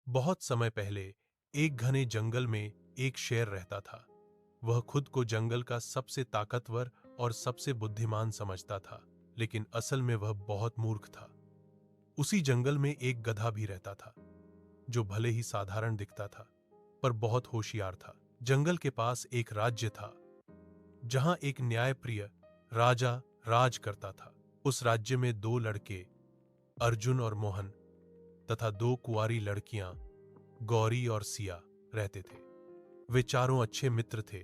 बहुत समय पहले एक घने जंगल में एक शेर रहता था। वह खुद को जंगल का सबसे ताकतवर और सबसे बुद्धिमान समझता था, लेकिन असल में वह बहुत मूर्ख था। उसी जंगल में एक गधा भी रहता था, जो भले ही साधारण दिखता था, पर बहुत होशियार था। जंगल के पास एक राज्य था, जहां एक न्यायप्रिय राजा राज करता था। उस राज्य में दो लड़के, अर्जुन और मोहन, तथा दो कुंवारी लड़कियां, गौरी और सिया, रहते थे। वे चारों अच्छे मित्र थे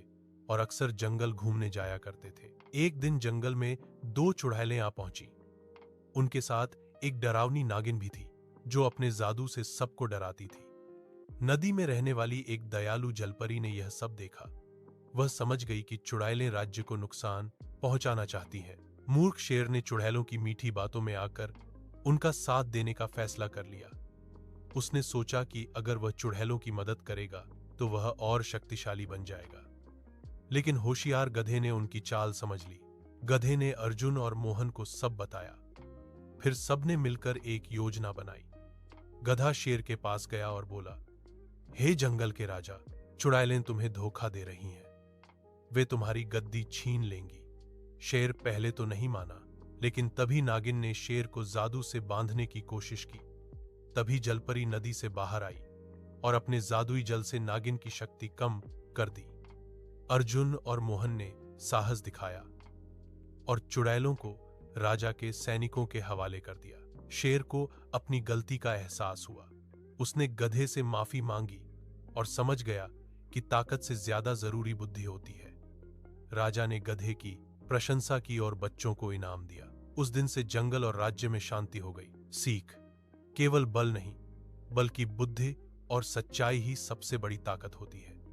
और अक्सर जंगल घूमने जाया करते थे। एक दिन जंगल में दो चुड़ैलें आ पहुंची। उनके साथ एक डरावनी नागिन भी थी, जो अपने जादू से सबको डराती थी। नदी में रहने वाली एक दयालु जलपरी ने यह सब देखा। वह समझ गई कि चुड़ैलें राज्य को नुकसान पहुंचाना चाहती हैं। मूर्ख शेर ने चुड़ैलों की मीठी बातों में आकर उनका साथ देने का फैसला कर लिया। उसने सोचा कि अगर वह चुड़ैलों की मदद करेगा तो वह और शक्तिशाली बन जाएगा। लेकिन होशियार गधे ने उनकी चाल समझ ली। गधे ने अर्जुन और मोहन को सब बताया। फिर सबने मिलकर एक योजना बनाई। गधा शेर के पास गया और बोला, हे जंगल के राजा, चुड़ैलें तुम्हें धोखा दे रही हैं। वे तुम्हारी गद्दी छीन लेंगी। शेर पहले तो नहीं माना, लेकिन तभी नागिन ने शेर को जादू से बांधने की कोशिश की। तभी जलपरी नदी से बाहर आई और अपने जादुई जल से नागिन की शक्ति कम कर दी। अर्जुन और मोहन ने साहस दिखाया और चुड़ैलों को राजा के सैनिकों के हवाले कर दिया। शेर को अपनी गलती का एहसास हुआ। उसने गधे से माफी मांगी और समझ गया कि ताकत से ज्यादा जरूरी बुद्धि होती है। राजा ने गधे की प्रशंसा की और बच्चों को इनाम दिया। उस दिन से जंगल और राज्य में शांति हो गई। सीख: केवल बल नहीं, बल्कि बुद्धि और सच्चाई ही सबसे बड़ी ताकत होती है।